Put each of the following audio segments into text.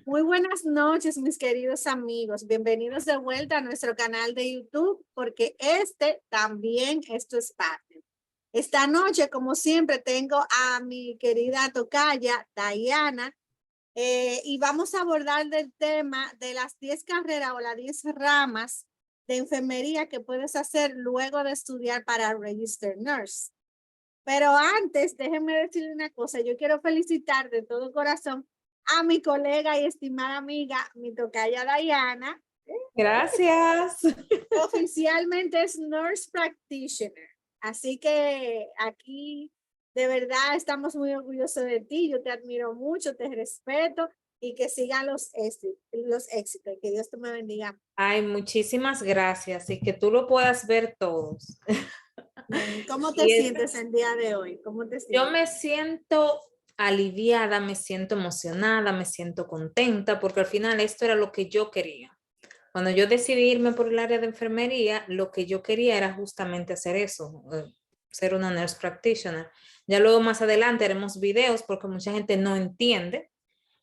Muy buenas noches, mis queridos amigos. Bienvenidos de vuelta a nuestro canal de YouTube, porque este también es tu espacio. Esta noche, como siempre, tengo a mi querida tocaya, Diana, y vamos a abordar el tema de las 10 carreras o las 10 ramas de enfermería que puedes hacer luego de estudiar para Registered Nurse. Pero antes, déjenme decirle una cosa. Yo quiero felicitar de todo corazón a mi colega y estimada amiga, mi tocaya Diana. Gracias. Oficialmente es Nurse Practitioner. Así que aquí de verdad estamos muy orgullosos de ti. Yo te admiro mucho, te respeto y que sigan los éxitos. Que Dios te me bendiga. Ay, muchísimas gracias y que tú lo puedas ver todos. ¿Cómo te Y es, sientes el día de hoy? ¿Cómo te yo sientes? me siento aliviada, me siento emocionada, me siento contenta porque al final esto era lo que yo quería. Cuando yo decidí irme por el área de enfermería, lo que yo quería era justamente hacer eso, ser una nurse practitioner. Ya luego más adelante haremos videos porque mucha gente no entiende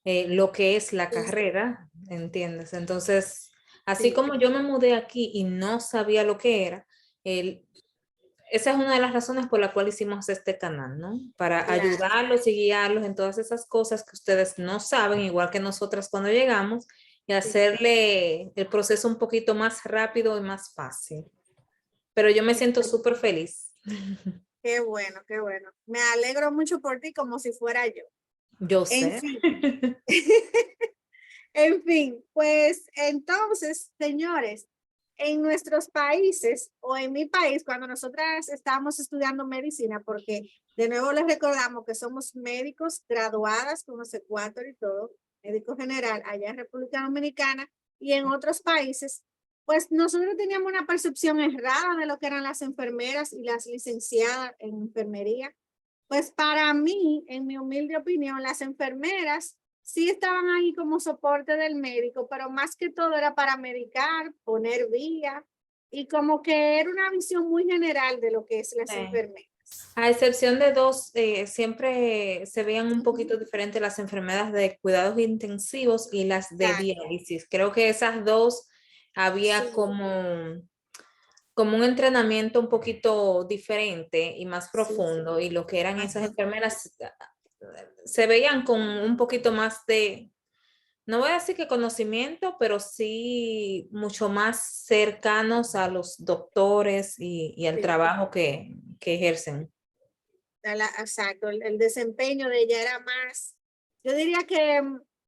lo que es la Sí, carrera, ¿entiendes? Entonces, así sí. como yo me mudé aquí y no sabía lo que era, el, esa es una de las razones por la cual hicimos este canal, ¿no? Para Claro. ayudarlos y guiarlos en todas esas cosas que ustedes no saben, igual que nosotras cuando llegamos, y Sí. hacerle el proceso un poquito más rápido y más fácil. Pero yo me siento súper feliz. Qué bueno, qué bueno. Me alegro mucho por ti como si fuera yo. Yo En sé. fin, en fin, pues entonces, señores, en nuestros países o en mi país, cuando nosotras estábamos estudiando medicina, porque de nuevo les recordamos que somos médicos graduadas con los Ecuador y todo, médico general allá en República Dominicana y en otros países, pues nosotros teníamos una percepción errada de lo que eran las enfermeras y las licenciadas en enfermería. Pues para mí, en mi humilde opinión, las enfermeras sí estaban ahí como soporte del médico, pero más que todo era para medicar, poner vía y como que era una visión muy general de lo que es las Sí. enfermeras. A excepción de dos, siempre se veían un Ujú. poquito diferentes las enfermeras de cuidados intensivos y las de Exacto. diálisis. Creo que esas dos había Sí, como un entrenamiento un poquito diferente y más sí, profundo, y lo que eran más esas profundo. enfermeras se veían con un poquito más de, no voy a decir que conocimiento, pero sí mucho más cercanos a los doctores y al Sí, trabajo que ejercen. exacto. El desempeño de ella era más, yo diría que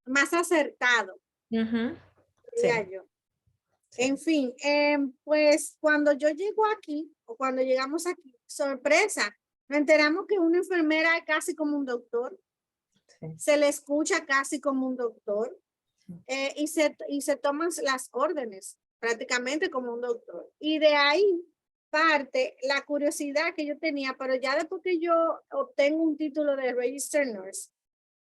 más acertado, Ujú. diría Sí, yo. sí. En fin, pues cuando yo llego aquí o cuando llegamos aquí, sorpresa, nos enteramos que una enfermera es casi como un doctor, Sí. se le escucha casi como un doctor y se toman las órdenes prácticamente como un doctor. Y de ahí parte la curiosidad que yo tenía, pero ya después que yo obtengo un título de Registered Nurse,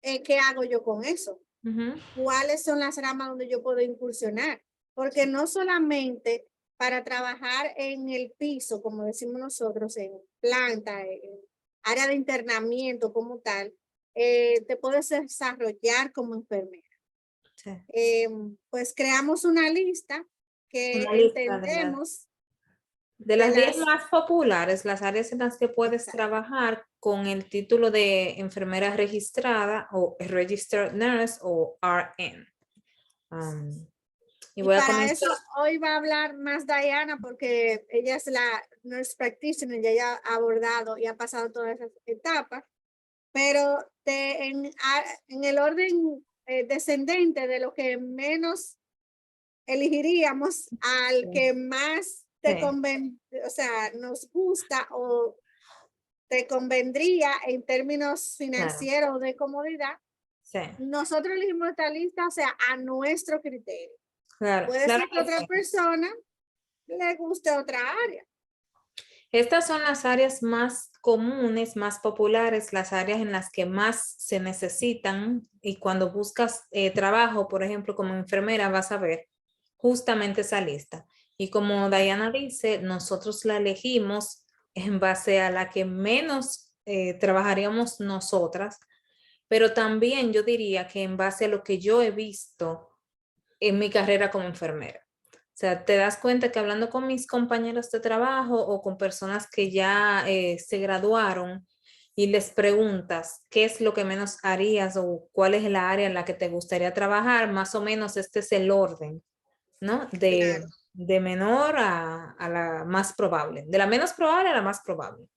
¿qué hago yo con eso? Ujú. ¿Cuáles son las ramas donde yo puedo incursionar? Porque Sí. no solamente para trabajar en el piso, como decimos nosotros, en planta, en área de internamiento como tal, te puedes desarrollar como enfermera. Sí. Pues creamos una lista que Una lista entendemos de de las 10 las... más populares, las áreas en las que puedes Exacto. trabajar con el título de enfermera registrada o Registered Nurse o RN. Um, y Y voy a para comenzar. eso hoy va a hablar más Diana porque ella es la nurse practitioner, ella ha abordado y ha pasado todas esas etapas, pero en el orden descendente de lo que menos elegiríamos al Sí, que más te sí, conven, o sea, nos gusta o te convendría en términos claro, financieros de comodidad, sí, nosotros elegimos esta lista, o sea, a nuestro criterio. claro, Puede claro ser que que otra sí. persona le guste otra área. Estas son las áreas más comunes, más populares, las áreas en las que más se necesitan, y cuando buscas trabajo, por ejemplo, como enfermera, vas a ver justamente esa lista. Y como Diana dice, nosotros la elegimos en base a la que menos trabajaríamos nosotras, pero también yo diría que en base a lo que yo he visto en mi carrera como enfermera. O sea, te das cuenta que hablando con mis compañeros de trabajo o con personas que ya se graduaron y les preguntas qué es lo que menos harías o cuál es la área en la que te gustaría trabajar, más o menos este es el orden, ¿no? Claro. De menor a la más probable, de la menos probable a la más probable.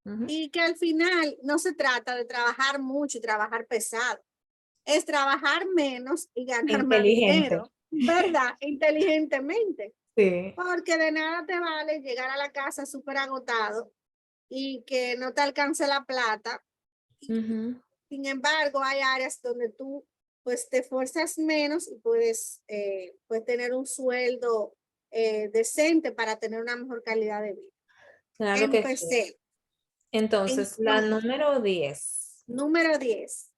Ujú. Y que al final no se trata de trabajar mucho y trabajar pesado, es trabajar menos y ganar más Inteligente. dinero, ¿verdad? Inteligentemente, Sí. porque de nada te vale llegar a la casa súper agotado y que no te alcance la plata. Ujú. Sin embargo, hay áreas donde tú pues te esfuerzas menos y puedes tener un sueldo decente para tener una mejor calidad de vida. Claro que sí. Empecé. Entonces, la Entonces, número 10 número 10.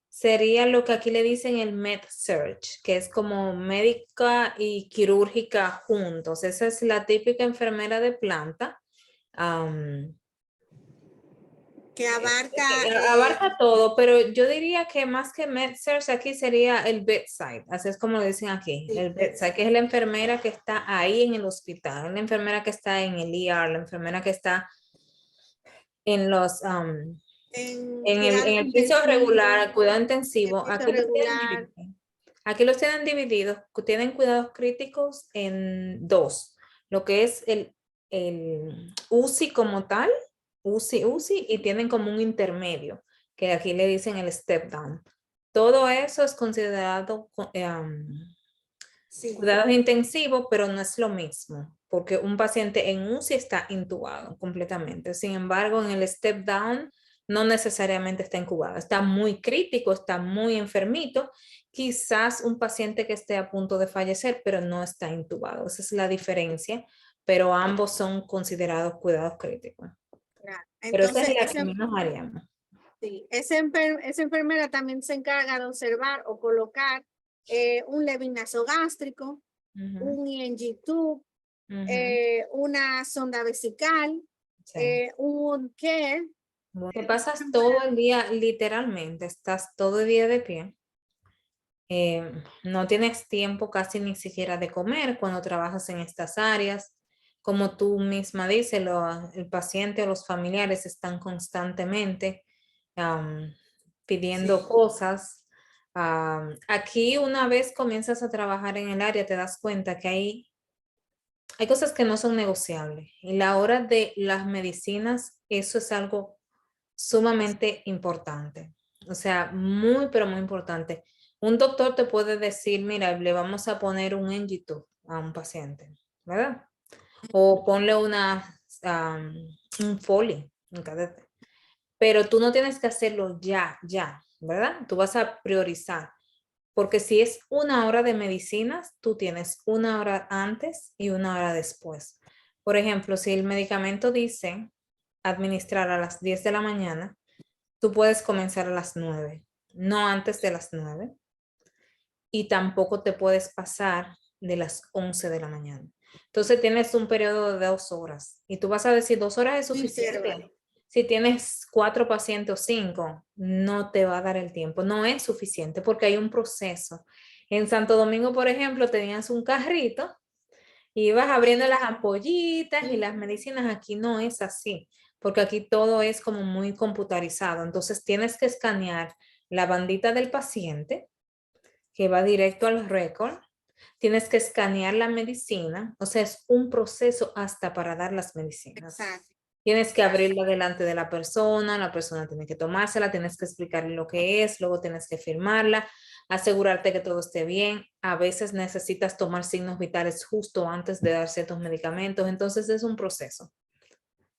sería lo que aquí le dicen el med search, que es como médica y quirúrgica juntos. Esa es la típica enfermera de planta. am, Que abarca, que abarca todo, pero yo diría que más que med search aquí sería el bedside, así es como lo dicen aquí, sí, el bedside, que es la enfermera que está ahí en el hospital, la enfermera que está en el ER, la enfermera que está en los en cuidados en el piso regular, intensivos, el cuidado el intensivo, piso aquí los tienen regular. divididos. Aquí los tienen divididos, tienen cuidados críticos en dos, lo que es el UCI como tal, UCI, y tienen como un intermedio, que aquí le dicen el step down. Todo eso es considerado Sí, cuidados intensivos, pero no es lo mismo, porque un paciente en UCI está intubado completamente. Sin embargo, en el step down no necesariamente está incubado, está muy crítico, está muy enfermito, quizás un paciente que esté a punto de fallecer, pero no está intubado. Esa es la diferencia, pero ambos son considerados cuidados críticos. claro. Pero esa es Entonces, la que menos haríamos. sí, esa enfermera también se encarga de observar o colocar un levin nasogástrico, Ujú, un ENG tube, ujú, una sonda vesical, sí. un wound care. Bueno, te pasas todo el día, literalmente, estás todo el día de pie. No tienes tiempo casi ni siquiera de comer cuando trabajas en estas áreas. Como tú misma dices, el paciente o los familiares están constantemente am, pidiendo Sí, cosas. Aquí una vez comienzas a trabajar en el área, te das cuenta que hay cosas que no son negociables. Y la hora de las medicinas, eso es algo sumamente importante. O sea, muy, pero muy importante. Un doctor te puede decir, mira, le vamos a poner un NG2 a un paciente, ¿verdad? O ponle un Foley, un cadete. Pero tú no tienes que hacerlo ya, ¿verdad? Tú vas a priorizar. Porque si es una hora de medicinas, tú tienes una hora antes y una hora después. Por ejemplo, si el medicamento dice administrar a las 10 de la mañana, tú puedes comenzar a las 9, no antes de las 9, y tampoco te puedes pasar de las 11 de la mañana. Entonces tienes un periodo de 2 horas y tú vas a decir 2 horas es sí, sí, hermano. suficiente. Si tienes 4 pacientes o 5, no te va a dar el tiempo, no es suficiente porque hay un proceso. En Santo Domingo, por ejemplo, tenías un carrito y ibas abriendo las ampollitas y las medicinas. Aquí no es así, porque aquí todo es como muy computarizado. Entonces tienes que escanear la bandita del paciente que va directo al récord. Tienes que escanear la medicina, o sea, es un proceso hasta para dar las medicinas. Exacto, Tienes que exacto. abrirla delante de la persona tiene que tomársela, tienes que explicarle lo que es, luego tienes que firmarla, asegurarte que todo esté bien. A veces necesitas tomar signos vitales justo antes de dar ciertos medicamentos, entonces es un proceso,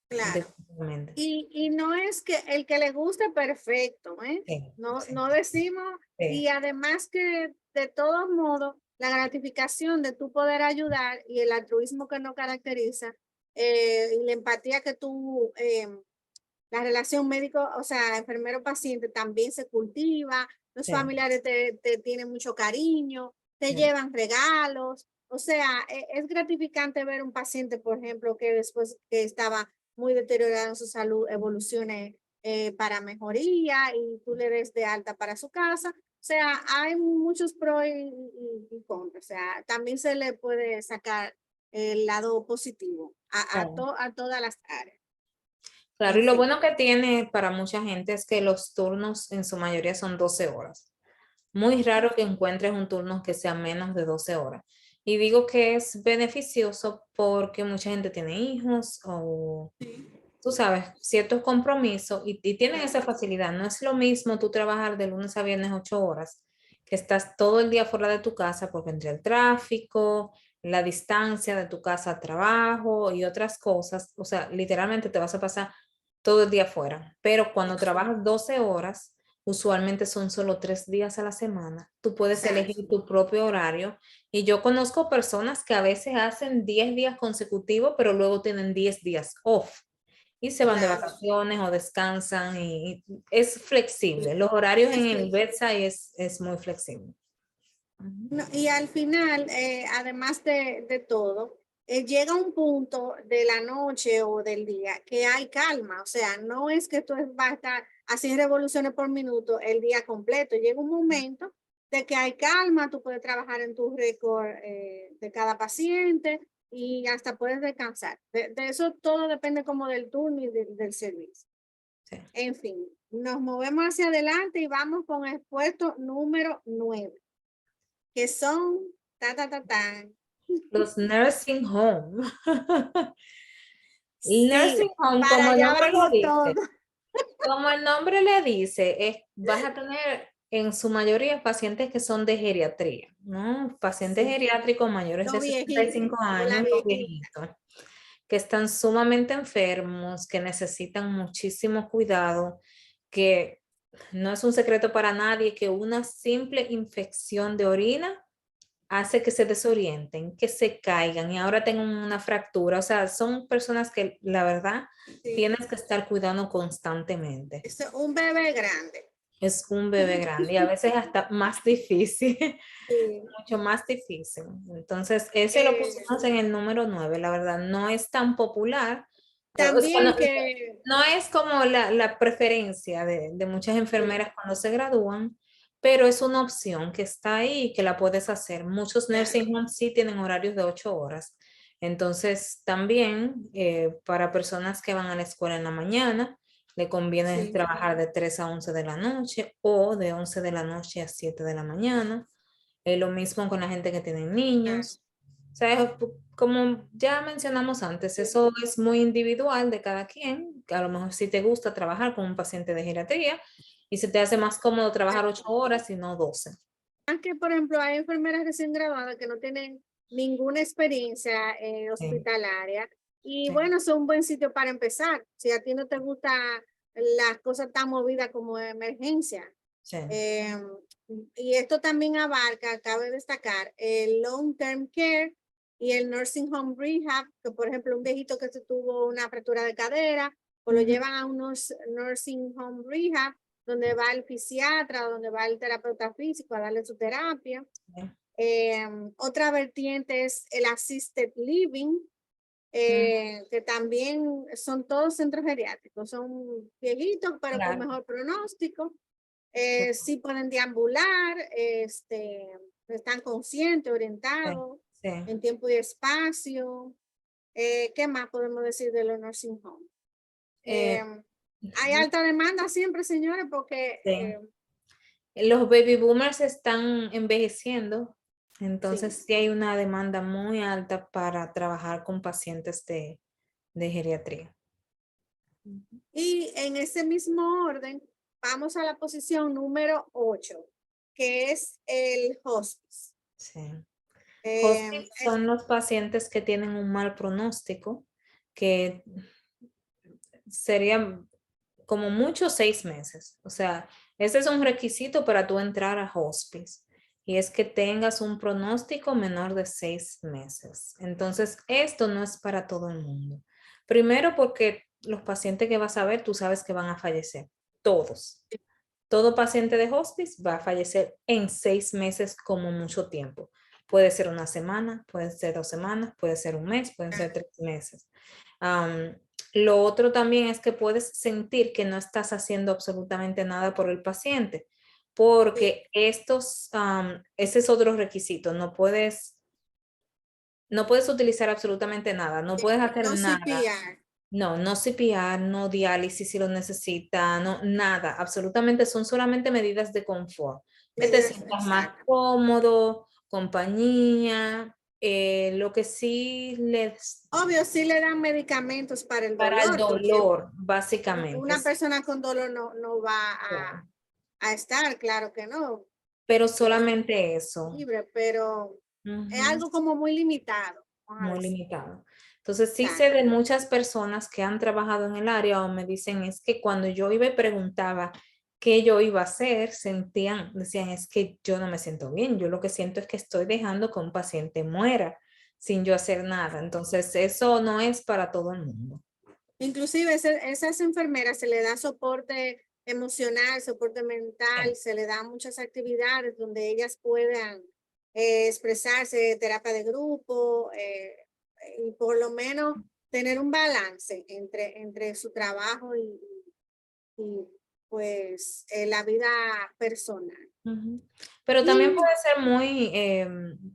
Claro. definitivamente. Y no es que el que le guste, perfecto, ¿eh? Sí, No, sí, no decimos, sí, y además que de todos modos, la gratificación de tu poder ayudar y el altruismo que nos caracteriza, y la empatía que tú, la relación médico, o sea, enfermero-paciente también se cultiva, los sí, familiares te tienen mucho cariño, te sí. llevan regalos, o sea, es gratificante ver un paciente, por ejemplo, que después que estaba muy deteriorado en su salud, evolucione para mejoría y tú le des de alta para su casa. O sea, hay muchos pros y contras. O sea, también se le puede sacar el lado positivo Claro. a todas las áreas. Claro, En y lo fin. bueno que tiene para mucha gente es que los turnos en su mayoría son 12 horas. Muy raro que encuentres un turno que sea menos de 12 horas. Y digo que es beneficioso porque mucha gente tiene hijos o, tú sabes, ciertos compromisos y tienen esa facilidad. No es lo mismo tú trabajar de lunes a viernes 8 horas, que estás todo el día fuera de tu casa porque entre el tráfico, la distancia de tu casa a trabajo y otras cosas, o sea, literalmente te vas a pasar todo el día fuera. Pero cuando trabajas 12 horas, usualmente son solo 3 días a la semana. Tú puedes Exacto. elegir tu propio horario. Y yo conozco personas que a veces hacen 10 días consecutivos, pero luego tienen 10 días off y se van de Claro. vacaciones o descansan y es flexible. Los horarios en Es el flexible. bedside es muy flexible. Ujú. No, y al final, además de todo, llega un punto de la noche o del día que hay calma. O sea, no es que tú vas a estar así revoluciones por minuto el día completo. Llega un momento de que hay calma, tú puedes trabajar en tu récord de cada paciente y hasta puedes descansar. De eso todo depende como del turno y del servicio. Sí. En fin, nos movemos hacia adelante y vamos con el puesto número 9 que son, ta, ta, ta, ta. Los nursing home. El Sí, nursing home, para como el allá nombre lo vamos todos. dice, como el nombre le dice, vas a tener en su mayoría pacientes que son de geriatría, ¿no? Pacientes Sí, geriátricos mayores los de viejitos 65 o la años, los viejita. viejitos, que están sumamente enfermos, que necesitan muchísimo cuidado, que no es un secreto para nadie que una simple infección de orina hace que se desorienten, que se caigan y ahora tengan una fractura. O sea, son personas que la verdad tienes Sí, que estar cuidando constantemente. es un bebé grande. Es un bebé grande y a veces hasta más difícil, Sí. mucho más difícil. Entonces, ese lo Eh, pusimos en el número 9. La verdad, no es tan popular. O sea, no, también que, no es como la preferencia de muchas sí, enfermeras cuando se gradúan, pero es una opción que está ahí y que la puedes hacer. Muchos claro, nursing homes sí tienen horarios de 8 horas. Entonces, también para personas que van a la escuela en la mañana, le conviene sí, trabajar de 3 a 11 de la noche o de 11 de la noche a 7 de la mañana. Lo mismo con la gente que tiene claro, niños. O sea, como ya mencionamos antes, eso es muy individual de cada quien, que a lo mejor si te gusta trabajar con un paciente de geriatría y se te hace más cómodo trabajar 8 horas y no 12. que por ejemplo hay enfermeras recién graduadas que no tienen ninguna experiencia Sí, hospitalaria y sí, bueno, son un buen sitio para empezar. Si a ti no te gusta las cosas tan movidas como emergencia. sí. Eh, y esto también abarca, cabe destacar, el long term care y el nursing home rehab, que por ejemplo un viejito que se tuvo una fractura de cadera, o lo Ujú, llevan a un nursing home rehab, donde va el fisiatra, donde va el terapeuta físico a darle su terapia. sí. Otra vertiente es el assisted living, Mm, que también son todos centros geriátricos, son viejitos pero con claro, mejor pronóstico, sí, sí pueden deambular, están conscientes, sí, orientados sí. en tiempo y espacio. ¿Qué más podemos decir de los nursing home? Eh, Hay alta demanda siempre, señores, porque sí. Los baby boomers están envejeciendo, sí. entonces sí hay una demanda muy alta para trabajar con pacientes de geriatría. Ujú. Y en ese mismo orden, vamos a la posición número 8 que es el hospice. Sí. Eh, Hospice son los pacientes que tienen un mal pronóstico, que serían como mucho 6 meses. O sea, ese es un requisito para tú entrar a hospice. Y es que tengas un pronóstico menor de 6 meses. Entonces, esto no es para todo el mundo. Primero porque los pacientes que vas a ver, tú sabes que van a fallecer. Todos. Todo paciente de hospice va a fallecer en 6 meses como mucho tiempo. Puede ser una semana, puede ser 2 semanas, puede ser un mes, pueden ser 3 meses. Lo otro también es que puedes sentir que no estás haciendo absolutamente nada por el paciente, Sí, porque ese es otro requisito, no puedes utilizar absolutamente nada, no puedes hacer no nada. CPR. No, no CPR, no diálisis si lo necesita, no, nada, absolutamente son solamente medidas de confort. Que te Medidas sientas más exactas. cómodo, compañía, lo que sí les, Obvio, sí le dan medicamentos para el para el dolor, porque dolor, básicamente, una persona con dolor no va a estar, claro que no, pero tiene solamente eso. libre, pero es Ujú. algo como muy limitado, vamos a Muy decir. limitado. Entonces, sí sé Exacto. de muchas personas que han trabajado en el área o me dicen es que cuando yo iba y preguntaba qué yo iba a hacer, decían es que yo no me siento bien, yo lo que siento es que estoy dejando que un paciente muera sin yo hacer nada. Entonces, eso no es para todo el mundo. Inclusive esas enfermeras se le da soporte emocional, soporte mental, Sí. se le dan muchas actividades donde ellas puedan expresarse, terapia de grupo, y por lo menos tener un balance entre su trabajo y pues la vida personal. Ujú. Pero también Y puede ser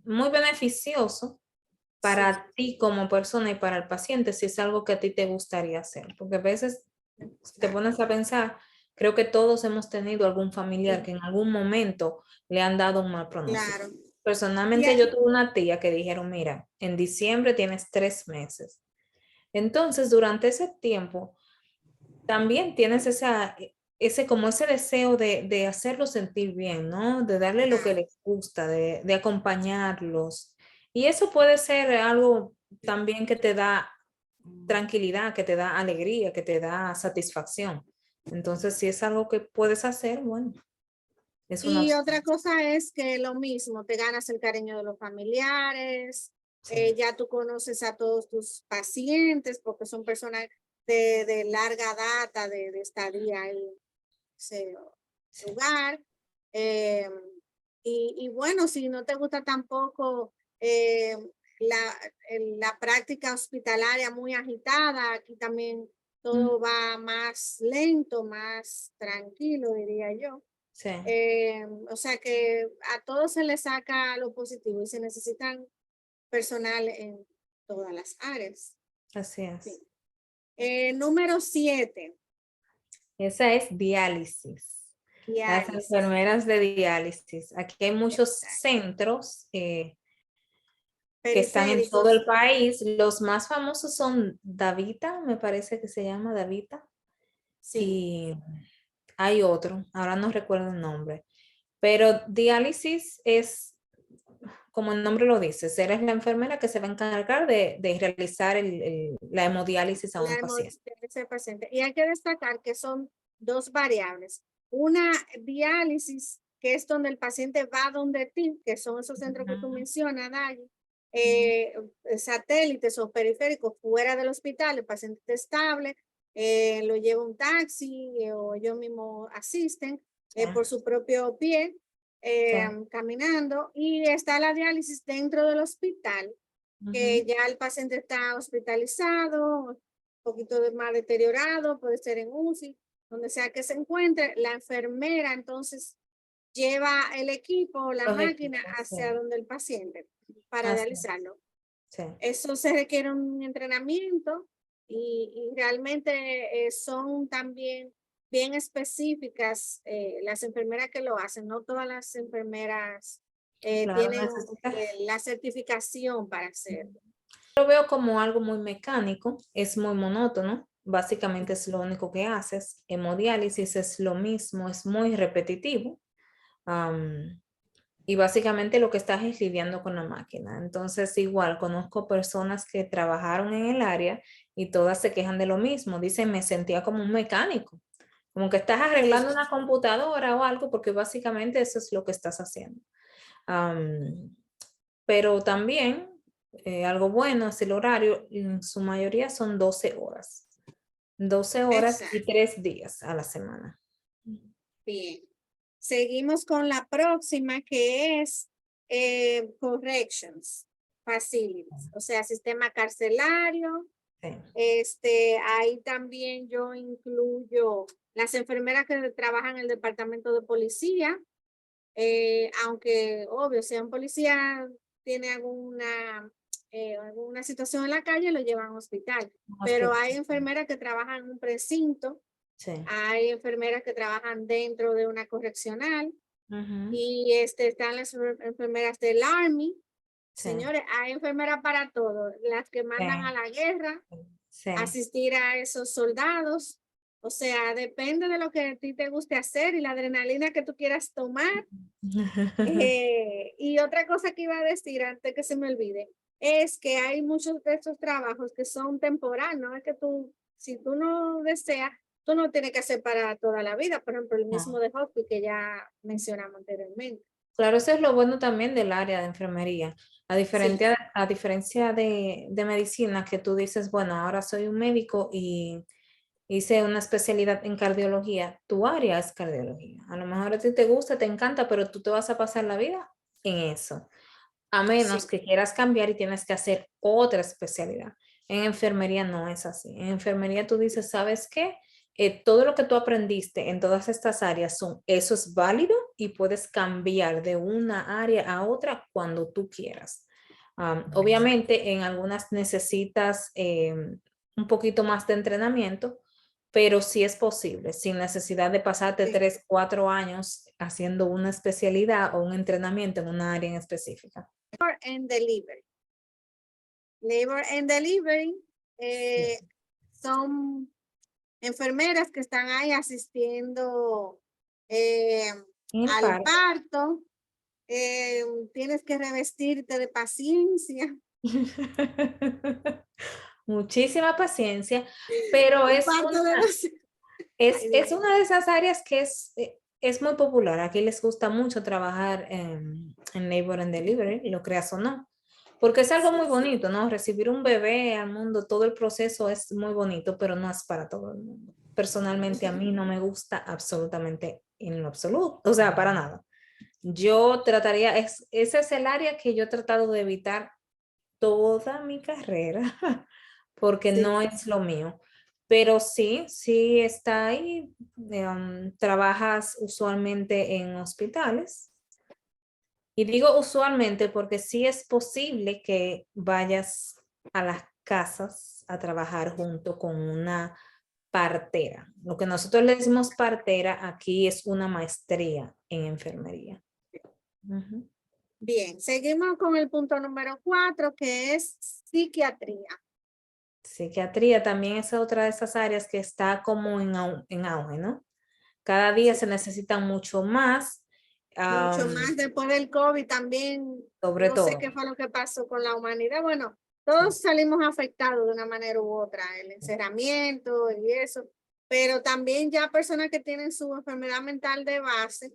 muy beneficioso sí, para ti como persona y para el paciente si es algo que a ti te gustaría hacer. Porque a veces, si te exacto. pones a pensar, creo que todos hemos tenido algún familiar que en algún momento le han dado un mal pronóstico. Claro. Y, Personalmente yo tuve una tía que dijeron, mira, en diciembre tienes 3 meses. Entonces, durante ese tiempo, también tienes ese deseo de hacerlos sentir bien, ¿no? De darle lo que claro. les gusta, de acompañarlos. Y eso puede ser algo también que te da tranquilidad, que te da alegría, que te da satisfacción. Entonces, si es algo que puedes hacer, bueno, es una Y opción. otra cosa es que lo mismo, te ganas el cariño de los familiares, Sí, ya tú conoces a todos tus pacientes porque son personas de larga data de estadía en ese sí, lugar. eh, y bueno, si no te gusta tampoco eh, la, la práctica hospitalaria muy agitada, aquí también mm, todo va más lento, más tranquilo, diría yo. sí, O sea que a todos se les saca lo positivo y se necesitan personal en todas las áreas. así Sí. es. Número 7, Esa es diálisis. Las diálisis. enfermeras de diálisis. Aquí hay muchos Exacto. centros que están en todo Periféricos, el país. Los más famosos son Davita, me parece que se llama Davita, sí. y hay otro, ahora no recuerdo el nombre. Pero diálisis es, como el nombre lo dice, eres la enfermera que se va a encargar de realizar la hemodiálisis a La un paciente. hemodiálisis de ese paciente. Y hay que destacar que son dos variables. Una diálisis, que es donde el paciente va donde ti, que son esos centros que tú Ujú, mencionas, Dani, ujú, satélites o periféricos fuera del hospital, el paciente está estable, lo lleva un taxi o ellos mismos asisten sí, por su propio pie, sí, caminando, y está la diálisis dentro del hospital que ujú, ya el paciente está hospitalizado, un poquito más deteriorado, puede ser en UCI, donde sea que se encuentre, la enfermera entonces lleva el equipo o la los máquina equipos, hacia sí, donde el paciente para así es, realizarlo. sí. Eso se requiere un entrenamiento y realmente son también bien específicas las enfermeras que lo hacen. No todas las enfermeras Claro, tienen necesitas. la certificación para hacerlo. Lo veo como algo muy mecánico, es muy monótono, básicamente es lo único que haces. Hemodiálisis es lo mismo, es muy repetitivo, am, y básicamente lo que estás es lidiando con la máquina. Entonces, igual conozco personas que trabajaron en el área y todas se quejan de lo mismo. Dicen, me sentía como un mecánico, como que estás arreglando Sí, una computadora o algo, porque básicamente eso es lo que estás haciendo. Am, pero también algo bueno es el horario, en su mayoría son 12 horas. 12 horas y exacto. 3 días a la semana. Bien. Seguimos con la próxima que es corrections facilities, o sea, sistema carcelario. Ahí también yo incluyo las enfermeras que trabajan en el departamento de policía, aunque obvio, si un policía tiene alguna situación en la calle, lo llevan al hospital. Pero hay enfermeras que trabajan en un precinto, Sí. hay enfermeras que trabajan dentro de una correccional, y están las enfermeras del Army. Sí. Señores, hay enfermeras para todo, las que mandan a la guerra, Sí. asistir a esos soldados. O sea, depende de lo que a ti te guste hacer y la adrenalina que tú quieras tomar. Y otra cosa que iba a decir antes que se me olvide, es que hay muchos de estos trabajos que son temporales, ¿no? Es que tú, si tú no deseas, tú no tienes que hacer para toda la vida. Por ejemplo, el mismo No. de hospital que ya mencionamos anteriormente. Claro, eso es lo bueno también del área de enfermería. Sí, A diferencia de medicina, que tú dices, bueno, ahora soy un médico y hice una especialidad en cardiología, tu área es cardiología. A lo mejor a ti te gusta, te encanta, pero tú te vas a pasar la vida en eso, a menos sí, que quieras cambiar y tienes que hacer otra especialidad. En enfermería no es así. En enfermería tú dices, ¿sabes qué? Todo lo que tú aprendiste en todas estas áreas eso es válido y puedes cambiar de una área a otra cuando tú quieras. Obviamente en algunas necesitas un poquito más de entrenamiento, pero sí es posible, sin necesidad de pasarte sí. 3, 4 años haciendo una especialidad o un entrenamiento en una área en específica. Labor and delivery. Labor and delivery Sí. son enfermeras que están ahí asistiendo eh, En el al parto. parto. Tienes que revestirte de paciencia. Muchísima paciencia, pero Un parto de Ay, Dios es mío. una de esas áreas que es muy popular. Aquí les gusta mucho trabajar en Labor and Delivery, lo creas o no, porque es algo muy Sí, sí. bonito, ¿no? Recibir un bebé al mundo, todo el proceso es muy bonito, pero no es para todo el mundo. Personalmente a mí no me gusta absolutamente en lo absoluto, o sea, para nada. Yo trataría, ese es el área que yo he tratado de evitar toda mi carrera, porque Sí. no es lo mío. Pero sí, sí está ahí. Trabajas usualmente en hospitales. Y digo usualmente porque sí es posible que vayas a las casas a trabajar junto con una partera. Lo que nosotros le decimos partera aquí es una maestría en enfermería. Ujú. Bien, seguimos con el punto número 4, que es psiquiatría. Psiquiatría también es otra de esas áreas que está como en auge, ¿no? Cada día Sí. se necesitan mucho más, Mucho más después del COVID también, sobre no sé todo. qué fue lo que pasó con la humanidad. Bueno, Sí. todos salimos afectados de una manera u otra, el encerramiento y eso, pero también ya personas que tienen su enfermedad mental de base,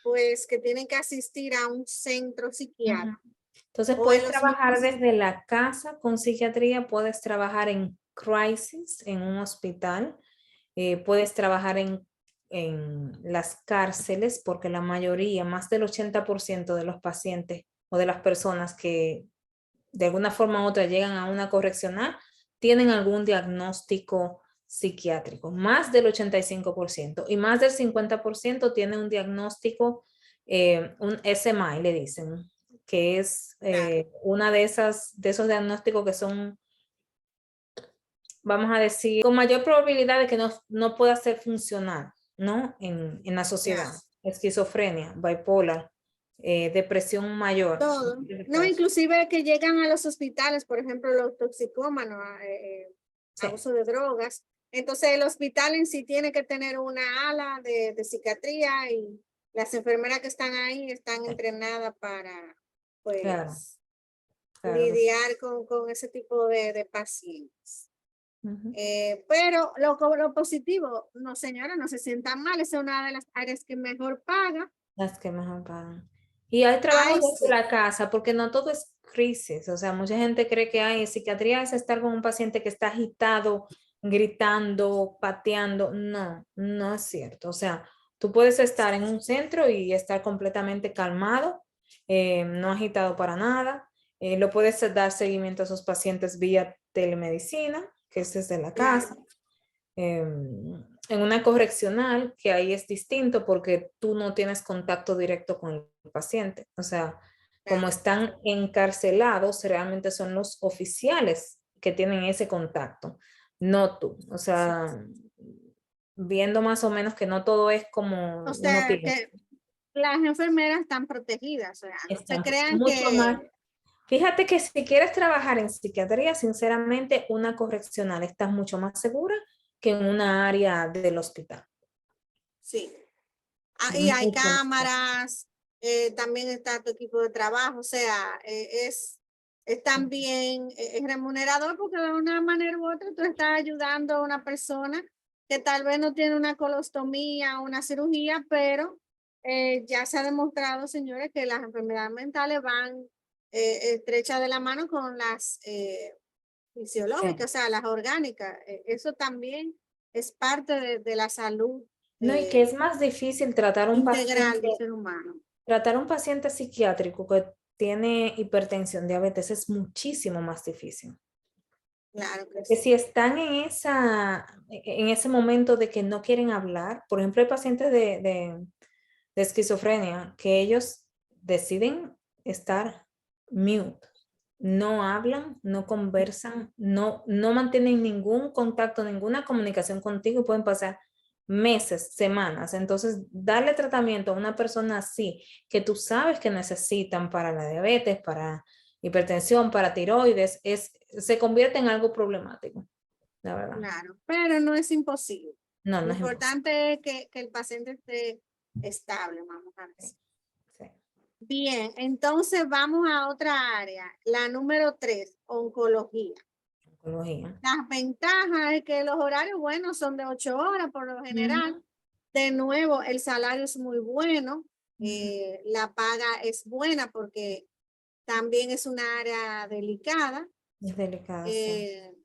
pues que tienen que asistir a un centro Ujú. psiquiátrico Entonces o en puedes los trabajar mismos. desde la casa con psiquiatría, puedes trabajar en crisis en un hospital, puedes trabajar en las cárceles, porque la mayoría, más del 80% de los pacientes o de las personas que de alguna forma u otra llegan a una correccional, tienen algún diagnóstico psiquiátrico, más del 85%, y más del 50% tiene un diagnóstico, un SMI le dicen, que es Claro, una de esos diagnósticos que son, vamos a decir, con mayor probabilidad de que no pueda ser funcional, ¿no? En la sociedad. claro. Esquizofrenia, bipolar, depresión mayor. Todo. No, inclusive que llegan a los hospitales, por ejemplo, los toxicómanos, Sí, abuso de drogas. Entonces el hospital en sí tiene que tener una ala de psiquiatría y las enfermeras que están ahí están sí, entrenadas para, claro, pues, claro que sí. lidiar con ese tipo de pacientes. Ujú. Pero lo positivo, no señora, no se sientan mal, esa es una de las áreas que mejor paga. Las que mejor pagan. Y hay trabajo Ay, desde sí, la casa, porque no todo es crisis. O sea, mucha gente cree que hay psiquiatría es estar con un paciente que está agitado, gritando, pateando. No, no es cierto. O sea, tú puedes estar en un centro y estar completamente calmado, no agitado para nada. Lo puedes dar seguimiento a esos pacientes vía telemedicina, que es desde la Claro. casa. En una correccional, que ahí es distinto porque tú no tienes contacto directo con el paciente. O sea, como Claro. están encarcelados, realmente son los oficiales que tienen ese contacto, no tú. O Sí. sea, viendo más o menos que no todo es como O uno sea, piensa. que las enfermeras están protegidas, o sea, no se Están crean mucho más. que, Fíjate que si quieres trabajar en psiquiatría, sinceramente, una correccional estás mucho más segura que en una área del hospital. sí. Ah, y hay Mucho más. cámaras, también está tu equipo de trabajo, o sea, es también es remunerador porque de una manera u otra tú estás ayudando a una persona que tal vez no tiene una colostomía o una cirugía, pero ya se ha demostrado, señores, que las enfermedades mentales van estrechas de la mano con las Sí. fisiológicas, o sea, las orgánicas. Eso también es parte de la salud No, y que es más difícil integral del ser humano. tratar un paciente psiquiátrico que tiene hipertensión, diabetes, es muchísimo más difícil. Claro que Que sí. si están en ese momento de que no quieren hablar, por ejemplo, hay pacientes de esquizofrenia que ellos deciden estar mute, no hablan, no conversan, no mantienen ningún contacto, ninguna comunicación contigo y pueden pasar meses, semanas. Entonces, darle tratamiento a una persona así, que tú sabes que necesitan para la diabetes, para hipertensión, para tiroides, se convierte en algo problemático, la verdad. Claro, pero no es imposible. No, Lo no es imposible. importante es que el paciente esté estable, vamos a Sí, decir. sí. Bien, entonces vamos a otra área, la número 3, oncología. Oncología. Las ventajas es que los horarios buenos son de 8 horas por lo general. Ujú, De nuevo, el salario es muy bueno, ujú. la paga es buena porque también es una área delicada. Es delicado, sí. eh,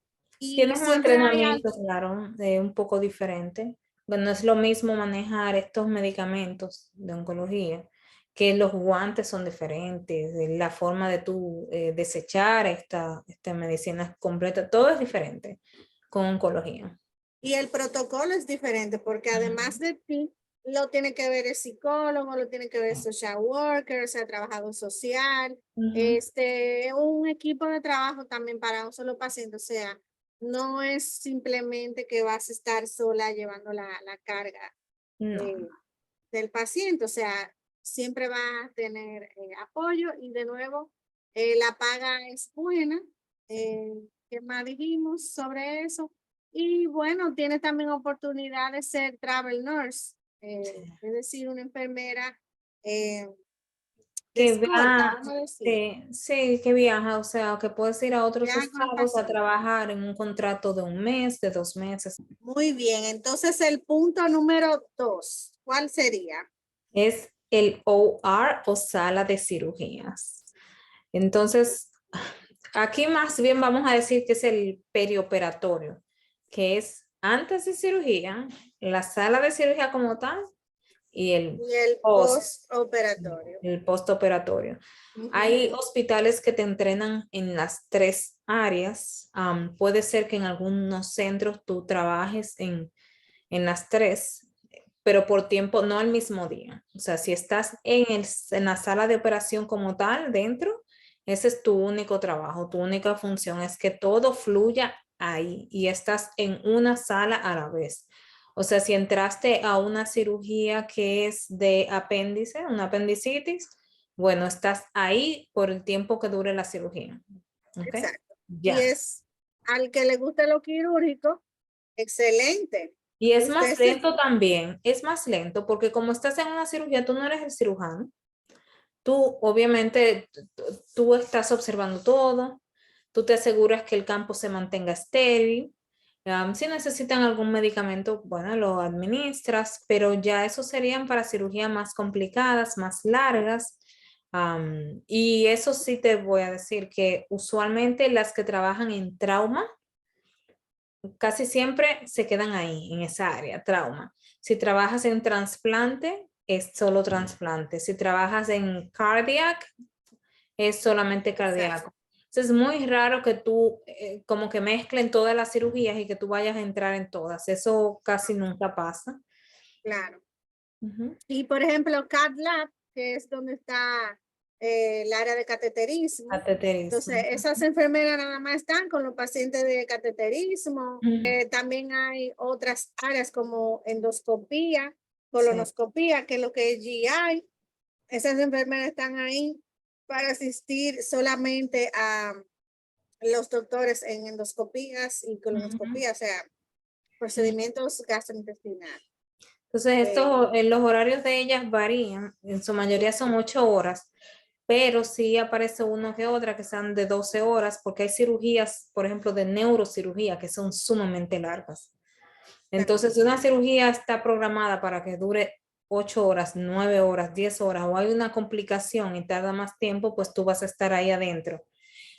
y Tienes un siempre hay algo. entrenamiento, claro, un poco diferente. Bueno, no es lo mismo manejar estos medicamentos de oncología, que los guantes son diferentes, la forma de tú desechar esta medicina completa, todo es diferente con oncología. Y el protocolo es diferente porque además Ujú. de ti, lo tiene que ver el psicólogo, lo tiene que ver el Sí. social worker, o sea, trabajador social, Ujú. un equipo de trabajo también para un solo paciente. O sea, no es simplemente que vas a estar sola llevando la carga No, eh, del paciente. O sea, siempre va a tener apoyo y de nuevo, la paga es buena. sí, ¿Qué más dijimos sobre eso? Y bueno, tiene también oportunidad de ser travel nurse, sí. es decir, una enfermera eh, de Que escolta, va, vamos a decir, sí, sí, que viaja, o sea, que puedes ir a otros viaja con el estados a paciente. trabajar en un contrato de un mes, de 2 meses. Muy bien, entonces el punto número 2, ¿cuál sería? Es el OR o sala de cirugías. Entonces, aquí más bien vamos a decir que es el perioperatorio, que es antes de cirugía, la sala de cirugía como tal y Y el post, postoperatorio. el postoperatorio. Ujú. Hay hospitales que te entrenan en las tres áreas. Puede ser que en algunos centros tú trabajes en las tres, pero por tiempo, no al mismo día. O sea, si estás en la sala de operación como tal, dentro, ese es tu único trabajo, tu única función es que todo fluya ahí y estás en una sala a la vez. O sea, si entraste a una cirugía que es de apéndice, una apendicitis, bueno, estás ahí por el tiempo que dure la cirugía. ¿Ok? Exacto. Y Ya. es al que le guste lo quirúrgico, excelente. Y es Usted más se, lento también, es más lento porque como estás en una cirugía, tú no eres el cirujano. Tú, obviamente, tú estás observando todo, tú te aseguras que el campo se mantenga estéril. Si necesitan algún medicamento, bueno, lo administras, pero ya eso serían para cirugías más complicadas, más largas. Y eso sí te voy a decir que usualmente las que trabajan en trauma, casi siempre se quedan ahí, en esa área, trauma. Si trabajas en trasplante, es solo trasplante. Si trabajas en cardiac, es solamente exacto. cardíaco. Entonces es muy raro que tú como que mezclen todas las cirugías y que tú vayas a entrar en todas. Eso casi nunca pasa. Claro. Ujú. Y por ejemplo, Cath Lab, que es donde está el área de cateterismo. Cateterismo. Entonces, esas enfermeras nada más están con los pacientes de cateterismo. Ujú. También hay otras áreas como endoscopía, Sí. colonoscopía, que es lo que es GI. Esas enfermeras están ahí para asistir solamente a los doctores en endoscopías y Ujú. colonoscopía, o sea, procedimientos gastrointestinales. Entonces, Eh, los horarios de ellas varían, en su mayoría son 8 horas, pero sí aparece uno que otra que sean de 12 horas, porque hay cirugías, por ejemplo, de neurocirugía, que son sumamente largas. Entonces, si una cirugía está programada para que dure 8 horas, 9 horas, 10 horas, o hay una complicación y tarda más tiempo, pues tú vas a estar ahí adentro.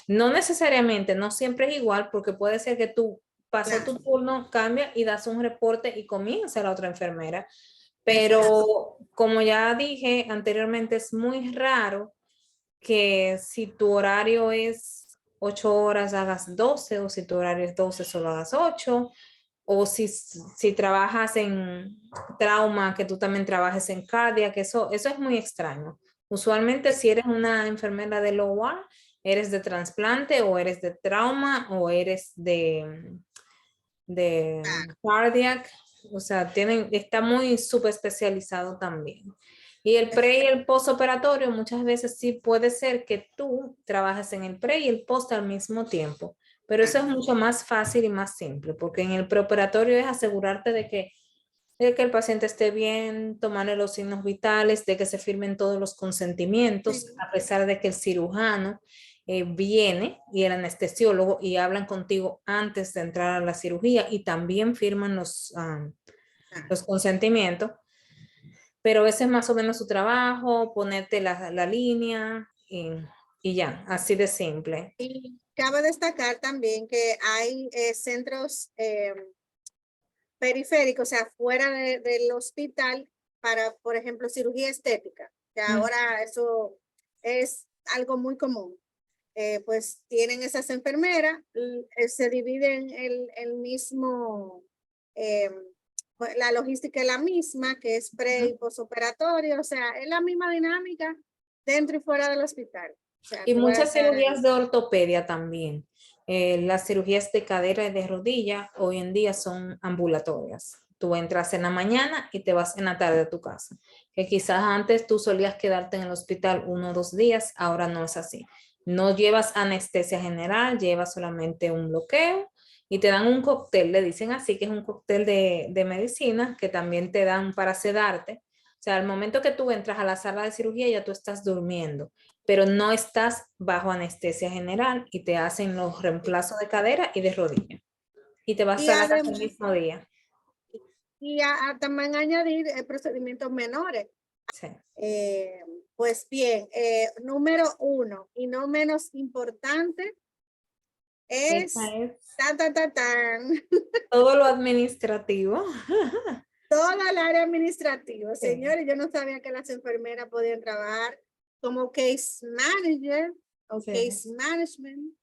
No necesariamente, no siempre es igual, porque puede ser que tú pasó claro, tu turno, cambia y das un reporte y comienza la otra enfermera. exacto. Pero como ya dije anteriormente, es muy raro que si tu horario es 8 horas hagas 12, o si tu horario es 12 solo hagas 8, o si trabajas en trauma, que tú también trabajes en cardia, que eso es muy extraño. Usualmente si eres una enfermera de OR, eres de trasplante o eres de trauma o eres de cardiac, o sea, está muy subespecializado también. Y el pre y el postoperatorio muchas veces sí puede ser que tú trabajes en el pre y el post al mismo tiempo, pero eso es mucho más fácil y más simple, porque en el preoperatorio es asegurarte de que el paciente esté bien, tomarle los signos vitales, de que se firmen todos los consentimientos, Sí, a pesar de que el cirujano viene y el anestesiólogo y hablan contigo antes de entrar a la cirugía y también firman claro. los consentimientos, pero ese es más o menos su trabajo, ponerte la línea y ya, así de simple. Y cabe destacar también que hay centros periféricos, o sea, fuera del hospital para, por ejemplo, cirugía estética, que Mm. ahora eso es algo muy común. Pues tienen esas enfermeras, se dividen el mismo, eh, pues, la logística es la misma, que es pre y posoperatorio, o sea, es la misma dinámica dentro y fuera del hospital. O sea, Y tú vas a muchas estar cirugías ahí. de ortopedia también. Las cirugías de cadera y de rodilla hoy en día son ambulatorias. Tú entras en la mañana y te vas en la tarde a tu casa. Que quizás antes tú solías quedarte en el hospital 1 o 2 días, ahora no es así. No llevas anestesia general, llevas solamente un bloqueo y te dan un cóctel, le dicen así, que es un cóctel de medicina que también te dan para sedarte. O sea, al momento que tú entras a la sala de cirugía ya tú estás durmiendo, pero no estás bajo anestesia general y te hacen los reemplazos de cadera y de rodilla. Y te vas Y a la casa el además, mismo día. también añadir procedimientos menores. Sí. Eh, pues bien, número uno y no menos importante Esa es es tan, tan, tan, tan, todo lo administrativo. toda el área administrativa. Sí. Señores, yo no sabía que las enfermeras podían trabajar como case manager o Sí. case management.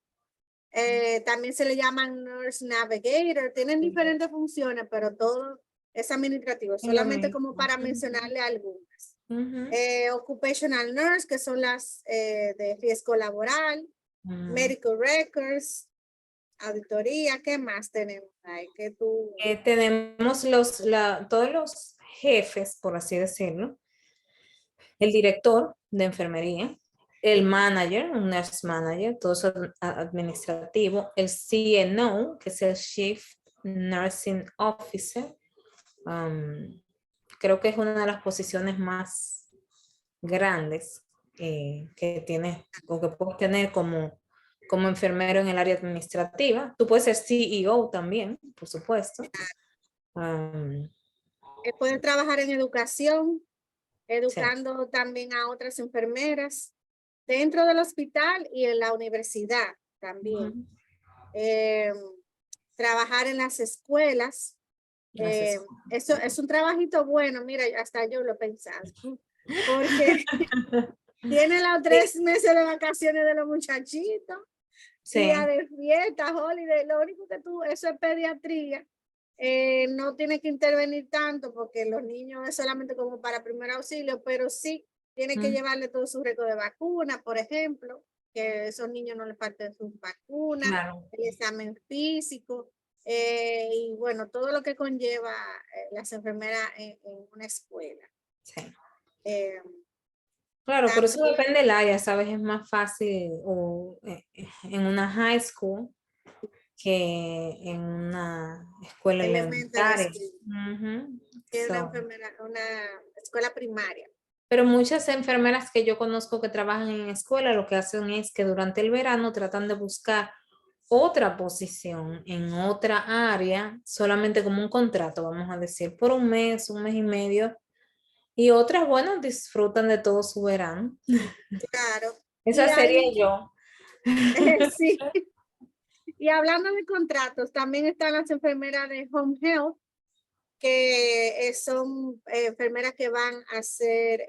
También se le llaman nurse navigator. Tienen Sí. diferentes funciones, pero todo es administrativo, Es lo solamente como mismo. para mencionarle algunas. Ujú. Occupational nurse, que son las de riesgo laboral, Ujú. medical records, auditoría, ¿qué más tenemos ahí? Que tú, Tenemos todos los jefes, por así decirlo, el director de enfermería, el manager, un nurse manager, todo eso administrativo, el CNO, que es el Chief Nursing Officer. um, Creo que es una de las posiciones más grandes que tienes o que puedes tener como enfermero en el área administrativa. Tú puedes ser CEO también, por supuesto. Um, puede trabajar en educación, sí. educando también a otras enfermeras dentro del hospital y en la universidad también. Ujú. Eh, Trabajar en las escuelas. Gracias. Eso es un trabajito bueno, mira, hasta yo lo he pensado, porque tiene los Sí, 3 meses de vacaciones de los muchachitos. día Sí, de fiesta, holiday, lo único que tú, eso es pediatría. No tiene que intervenir tanto porque los niños es solamente como para primer auxilio, pero sí tiene que mm, llevarle todo su récord de vacuna, por ejemplo, que a esos niños no les falten sus vacunas, claro, el examen físico, y bueno, todo lo que conlleva las enfermeras en una escuela. sí. Eh, Claro, por eso también depende del área, ¿sabes? Es más fácil en una high school que en una escuela elementary elementaria. school, Ujú. que es una So, enfermera, una escuela primaria. pero muchas enfermeras que yo conozco que trabajan en escuela lo que hacen es que durante el verano tratan de buscar otra posición en otra área, solamente como un contrato, vamos a decir, por un mes y medio, y otras, bueno, disfrutan de todo su verano. Claro. Esa Y sería hay, yo. sí, y hablando de contratos, también están las enfermeras de Home Health, que son enfermeras que van a hacer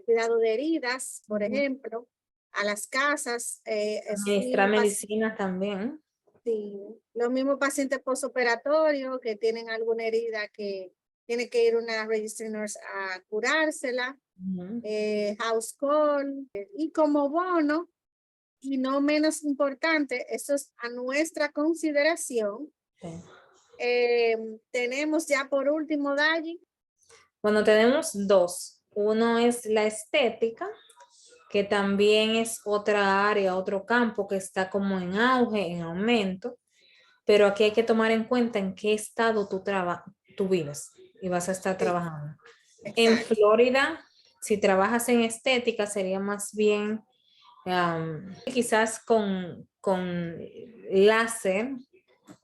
cuidado de heridas, por Ujú. ejemplo, a las casas, esos Administrar mismos, medicina también. sí, los mismos pacientes postoperatorios que tienen alguna herida que tiene que ir una registered nurse a curársela, Ujú. house call, y como bono, y no menos importante, esto es a nuestra consideración. Sí. Tenemos ya por último, Dayi, Bueno, tenemos dos. Uno es la estética, que también es otra área, otro campo que está como en auge, en aumento, pero aquí hay que tomar en cuenta en qué estado tú vives y vas a estar sí, trabajando. En exacto. Florida, si trabajas en estética, sería más bien quizás con láser,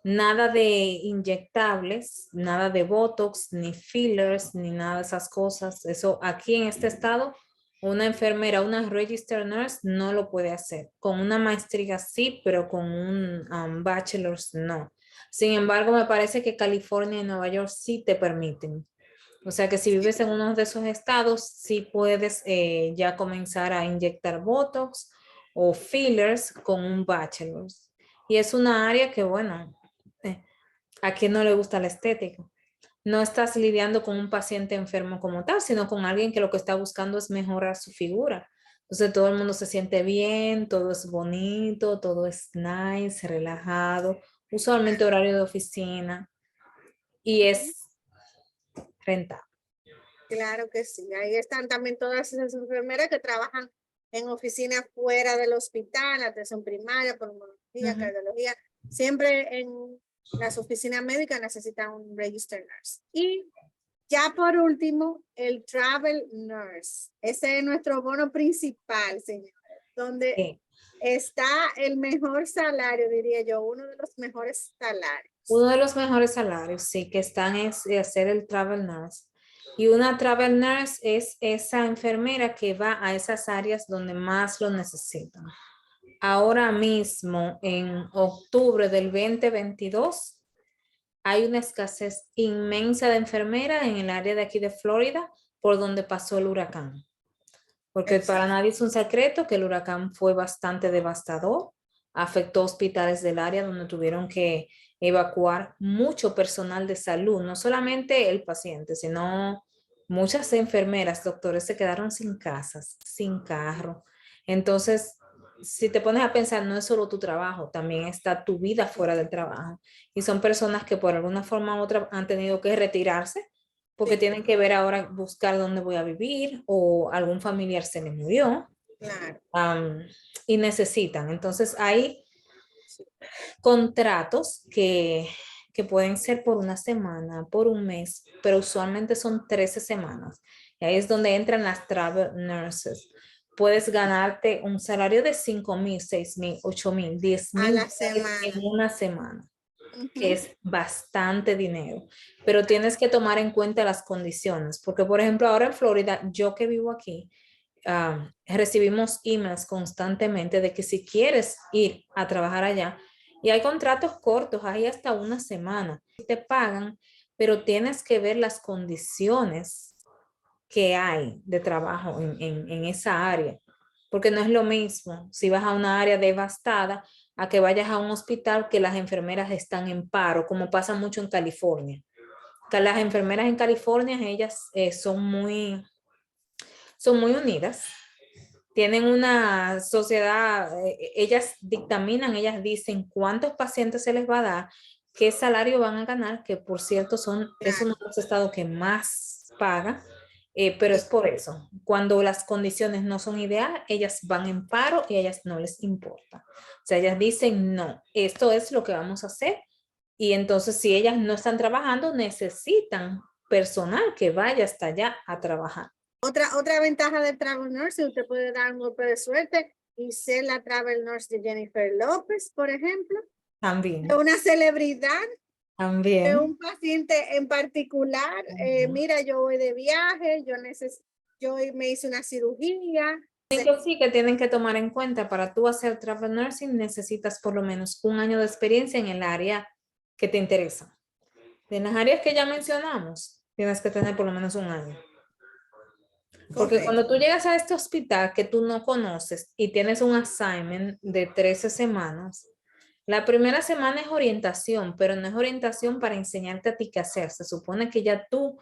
nada de inyectables, nada de Botox, ni fillers, ni nada de esas cosas. Eso aquí en este estado, una enfermera, una registered nurse no lo puede hacer. Con una maestría sí, pero con un bachelor's no. Sin embargo, me parece que California y Nueva York sí te permiten. O sea que si vives en uno de esos estados, sí puedes ya comenzar a inyectar Botox o fillers con un bachelor's. Y es una área que, bueno, eh, a quien no le gusta la estética. No estás lidiando con un paciente enfermo como tal, sino con alguien que lo que está buscando es mejorar su figura. Entonces todo el mundo se siente bien, todo es bonito, todo es nice, relajado, usualmente horario de oficina y es rentable. Claro que sí. Ahí están también todas esas enfermeras que trabajan en oficinas fuera del hospital, atención primaria, pulmonología, Ujú. cardiología. Siempre en las oficinas médicas necesitan un registered nurse. Y ya por último, el travel nurse. Ese es nuestro bono principal, señores, donde Sí. está el mejor salario, diría yo, uno de los mejores salarios. Uno de los mejores salarios, sí, que están es hacer el travel nurse. Y una travel nurse es esa enfermera que va a esas áreas donde más lo necesitan. Ahora mismo, en octubre del 2022, hay una escasez inmensa de enfermeras en el área de aquí de Florida por donde pasó el huracán. Porque para Exacto. nadie es un secreto que el huracán fue bastante devastador, afectó hospitales del área donde tuvieron que evacuar mucho personal de salud, no solamente el paciente, sino muchas enfermeras, doctores se quedaron sin casas, sin carro. Entonces, si te pones a pensar, no es solo tu trabajo, también está tu vida fuera del trabajo. Y son personas que por alguna forma u otra han tenido que retirarse porque Sí, tienen que ver ahora, buscar dónde voy a vivir o algún familiar se le murió claro. am, y necesitan. Entonces hay Sí. contratos que pueden ser por una semana, por un mes, pero usualmente son 13 semanas. Y ahí es donde entran las travel nurses. Puedes ganarte un salario de 5,000, 6,000, 8,000, diez A mil la dólares en semana. una semana, que Ujú. es bastante dinero, pero tienes que tomar en cuenta las condiciones, porque por ejemplo ahora en Florida, yo que vivo aquí, recibimos emails constantemente de que si quieres ir a trabajar allá, y hay contratos cortos, hay hasta una semana, te pagan, pero tienes que ver las condiciones que hay de trabajo en esa área, porque no es lo mismo si vas a una área devastada a que vayas a un hospital que las enfermeras están en paro, como pasa mucho en California. Que las enfermeras en California, ellas son muy unidas, tienen una sociedad, ellas dictaminan, ellas dicen cuántos pacientes se les va a dar, qué salario van a ganar, que por cierto es uno de los estados que más paga, pero es por eso. Cuando las condiciones no son ideales, ellas van en paro y a ellas no les importa. O sea, ellas dicen, no, esto es lo que vamos a hacer. Y entonces, si ellas no están trabajando, necesitan personal que vaya hasta allá a trabajar. Otra ventaja del travel nursing, usted puede dar un golpe de suerte y ser la travel nurse de Jennifer López, por ejemplo. También. De una celebridad, También. de un paciente en particular. Mira, yo voy de viaje, yo me hice una cirugía. Sí que tienen que tomar en cuenta, para tú hacer travel nursing necesitas por lo menos 1 año de experiencia en el área que te interesa. En las áreas que ya mencionamos, tienes que tener por lo menos 1 año. Porque cuando tú llegas a este hospital que tú no conoces y tienes un assignment de 13 semanas, la primera semana es orientación, pero no es orientación para enseñarte a ti qué hacer. Se supone que ya tú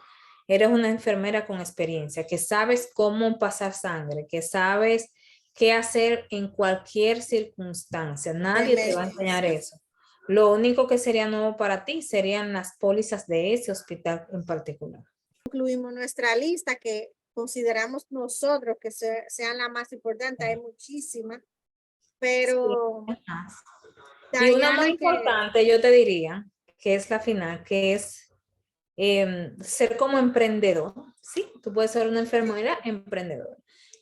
eres una enfermera con experiencia, que sabes cómo pasar sangre, que sabes qué hacer en cualquier circunstancia. Nadie te va a enseñar eso. Lo único que sería nuevo para ti serían las pólizas de ese hospital en particular. Incluimos nuestra lista que consideramos nosotros que sean la más importante. Hay muchísimas, pero sí. Y una muy importante, yo te diría, que es la final, que es ser como emprendedor. Sí, tú puedes ser una enfermera emprendedora.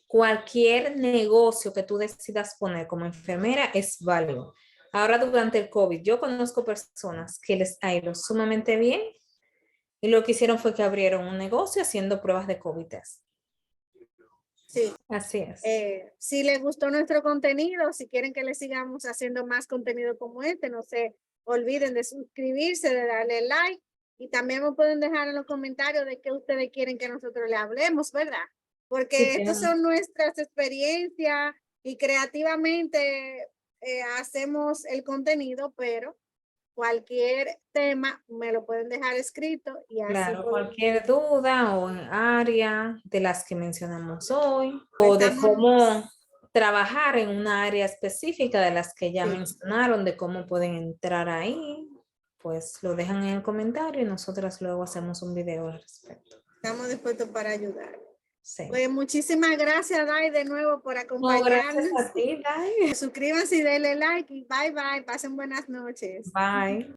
Cualquier negocio que tú decidas poner como enfermera es válido. Ahora durante el COVID, yo conozco personas que les ha ido sumamente bien y lo que hicieron fue que abrieron un negocio haciendo pruebas de COVID test. Sí. Así es. Si les gustó nuestro contenido, si quieren que les sigamos haciendo más contenido como este, no se olviden de suscribirse, de darle like y también me pueden dejar en los comentarios de qué ustedes quieren que nosotros le hablemos, ¿verdad? Porque Sí, estas son nuestras experiencias y creativamente hacemos el contenido, pero cualquier tema me lo pueden dejar escrito y así claro, cualquier duda o área de las que mencionamos hoy, o de estamos, cómo trabajar en una área específica de las que ya sí, mencionaron, de cómo pueden entrar ahí, pues lo dejan en el comentario y nosotras luego hacemos un video al respecto. estamos dispuestos para ayudar. Sí. Pues muchísimas gracias, Dai, de nuevo por No, acompañarnos. gracias a ti, Dai. Suscríbanse y denle like y bye bye. Pasen buenas noches. Bye.